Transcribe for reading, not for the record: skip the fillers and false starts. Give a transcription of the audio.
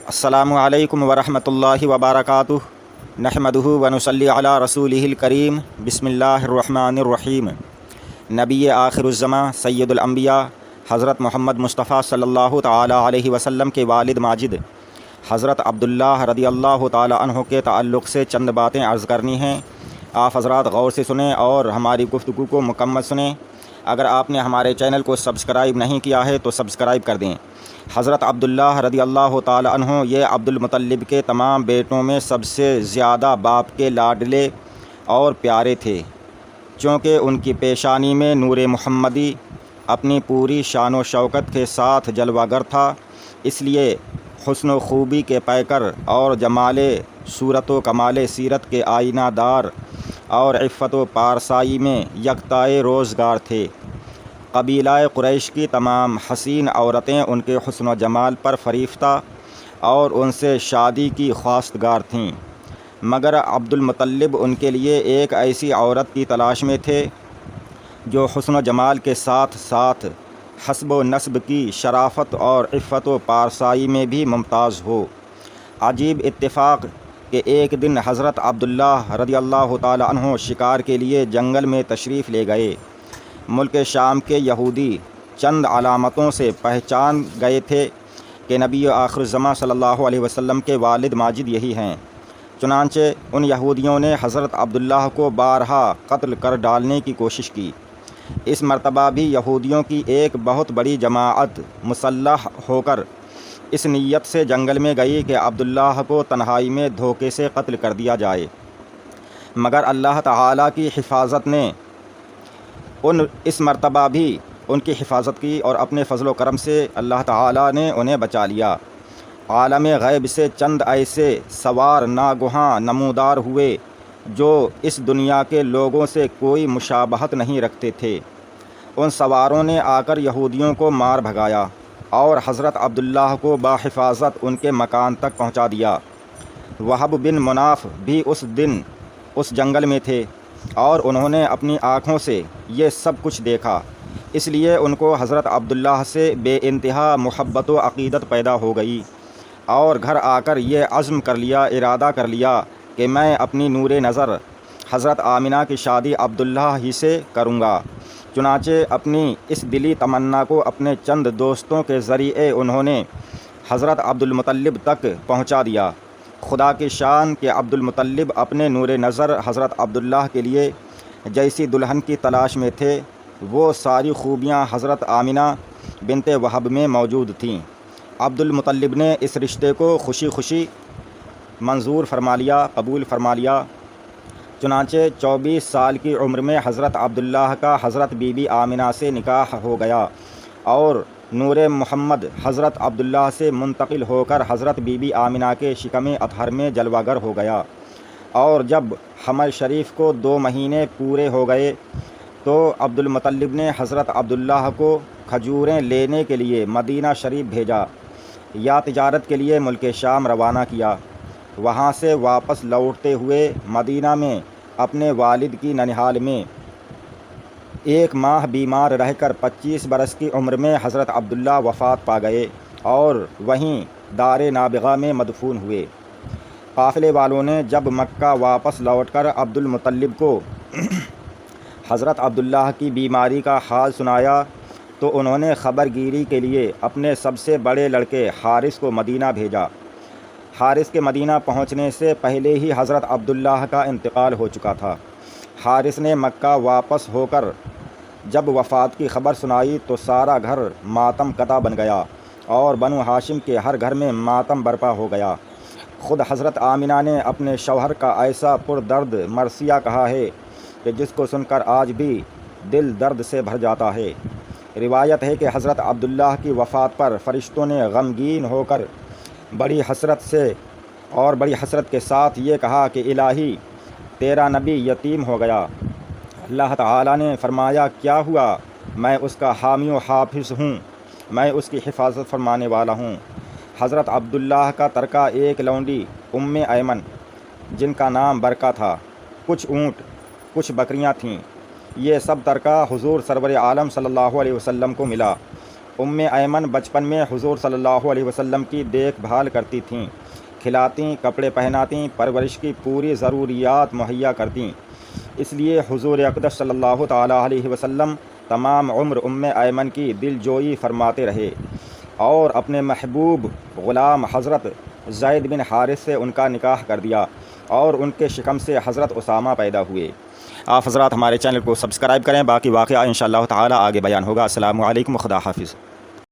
السلام علیکم ورحمۃ اللہ وبرکاتہ نحمدہ ونصلی علی رسولہ الکریم بسم اللہ الرحمن الرحیم۔ نبی آخر الزماں سید الانبیاء حضرت محمد مصطفیٰ صلی اللہ تعالی علیہ وسلم کے والد ماجد حضرت عبداللہ رضی اللہ تعالی عنہ کے تعلق سے چند باتیں عرض کرنی ہیں۔ آپ حضرات غور سے سنیں اور ہماری گفتگو کو مکمل سنیں۔ اگر آپ نے ہمارے چینل کو سبسکرائب نہیں کیا ہے تو سبسکرائب کر دیں۔ حضرت عبداللہ رضی اللہ تعالی عنہ یہ عبد المطلب کے تمام بیٹوں میں سب سے زیادہ باپ کے لاڈلے اور پیارے تھے، چونکہ ان کی پیشانی میں نور محمدی اپنی پوری شان و شوکت کے ساتھ جلوہ گر تھا، اس لیے حسن و خوبی کے پیکر اور جمال صورت و کمال سیرت کے آئینہ دار اور عفت و پارسائی میں یکتائے روزگار تھے۔ قبیلہ قریش کی تمام حسین عورتیں ان کے حسن و جمال پر فریفتہ اور ان سے شادی کی خواستگار تھیں، مگر عبد المطلب ان کے لیے ایک ایسی عورت کی تلاش میں تھے جو حسن و جمال کے ساتھ ساتھ حسب و نسب کی شرافت اور عفت و پارسائی میں بھی ممتاز ہو۔ عجیب اتفاق کہ ایک دن حضرت عبداللہ رضی اللہ تعالی عنہ شکار کے لیے جنگل میں تشریف لے گئے۔ ملک شام کے یہودی چند علامتوں سے پہچان گئے تھے کہ نبی آخر الزماں صلی اللہ علیہ وسلم کے والد ماجد یہی ہیں، چنانچہ ان یہودیوں نے حضرت عبداللہ کو بارہا قتل کر ڈالنے کی کوشش کی۔ اس مرتبہ بھی یہودیوں کی ایک بہت بڑی جماعت مسلح ہو کر اس نیت سے جنگل میں گئی کہ عبداللہ کو تنہائی میں دھوکے سے قتل کر دیا جائے، مگر اللہ تعالیٰ کی حفاظت نے اس مرتبہ بھی ان کی حفاظت کی اور اپنے فضل و کرم سے اللہ تعالیٰ نے انہیں بچا لیا۔ عالم غیب سے چند ایسے سوار ناگہاں نمودار ہوئے جو اس دنیا کے لوگوں سے کوئی مشابہت نہیں رکھتے تھے۔ ان سواروں نے آ کر یہودیوں کو مار بھگایا اور حضرت عبداللہ کو باحفاظت ان کے مکان تک پہنچا دیا۔ وہب بن مناف بھی اس دن اس جنگل میں تھے اور انہوں نے اپنی آنکھوں سے یہ سب کچھ دیکھا، اس لیے ان کو حضرت عبداللہ سے بے انتہا محبت و عقیدت پیدا ہو گئی اور گھر آ کر یہ عزم کر لیا، ارادہ کر لیا کہ میں اپنی نور نظر حضرت آمنہ کی شادی عبداللہ ہی سے کروں گا۔ چنانچہ اپنی اس دلی تمنا کو اپنے چند دوستوں کے ذریعے انہوں نے حضرت عبد المطلب تک پہنچا دیا۔ خدا کی شان کہ عبد المطلب اپنے نور نظر حضرت عبداللہ کے لیے جیسی دلہن کی تلاش میں تھے، وہ ساری خوبیاں حضرت آمنہ بنت وہب میں موجود تھیں۔ عبد المطلب نے اس رشتے کو خوشی خوشی منظور فرما لیا، قبول فرما لیا۔ چنانچہ 24 سال کی عمر میں حضرت عبداللہ کا حضرت بی بی آمنہ سے نکاح ہو گیا اور نور محمد حضرت عبداللہ سے منتقل ہو کر حضرت بی بی آمنہ کے شکم اطہر میں جلوہ گر ہو گیا، اور جب حمل شریف کو 2 مہینے پورے ہو گئے تو عبد المطلب نے حضرت عبداللہ کو کھجوریں لینے کے لیے مدینہ شریف بھیجا یا تجارت کے لیے ملک شام روانہ کیا۔ وہاں سے واپس لوٹتے ہوئے مدینہ میں اپنے والد کی ننہال میں 1 ماہ بیمار رہ کر 25 برس کی عمر میں حضرت عبداللہ وفات پا گئے اور وہیں دار نابغہ میں مدفون ہوئے۔ قافلے والوں نے جب مکہ واپس لوٹ کر عبد المطلب کو حضرت عبداللہ کی بیماری کا حال سنایا تو انہوں نے خبر گیری کے لیے اپنے سب سے بڑے لڑکے حارث کو مدینہ بھیجا۔ حارث کے مدینہ پہنچنے سے پہلے ہی حضرت عبداللہ کا انتقال ہو چکا تھا۔ حارث نے مکہ واپس ہو کر جب وفات کی خبر سنائی تو سارا گھر ماتم کتا بن گیا اور بنو ہاشم کے ہر گھر میں ماتم برپا ہو گیا۔ خود حضرت آمنہ نے اپنے شوہر کا ایسا پردرد مرثیہ کہا ہے کہ جس کو سن کر آج بھی دل درد سے بھر جاتا ہے۔ روایت ہے کہ حضرت عبداللہ کی وفات پر فرشتوں نے غمگین ہو کر بڑی حسرت کے ساتھ یہ کہا کہ الہی، تیرا نبی یتیم ہو گیا۔ اللہ تعالیٰ نے فرمایا کیا ہوا، میں اس کا حامی و حافظ ہوں، میں اس کی حفاظت فرمانے والا ہوں۔ حضرت عبداللہ کا ترکہ ایک لونڈی ایمن جن کا نام برکہ تھا، کچھ اونٹ، کچھ بکریاں تھیں، یہ سب ترکہ حضور سرور عالم صلی اللہ علیہ وسلم کو ملا۔ ایمن بچپن میں حضور صلی اللہ علیہ وسلم کی دیکھ بھال کرتی تھیں، کھلاتیں، کپڑے پہناتیں، پرورش کی پوری ضروریات مہیا کرتیں۔ اس لیے حضور اقدس صلی اللہ تعالیٰ علیہ وسلم تمام عمر ایمن کی دل جوئی فرماتے رہے اور اپنے محبوب غلام حضرت زید بن حارث سے ان کا نکاح کر دیا اور ان کے شکم سے حضرت اسامہ پیدا ہوئے۔ آپ حضرات ہمارے چینل کو سبسکرائب کریں، باقی واقعہ انشاءاللہ تعالیٰ آگے بیان ہوگا۔ السلام علیکم، خدا حافظ۔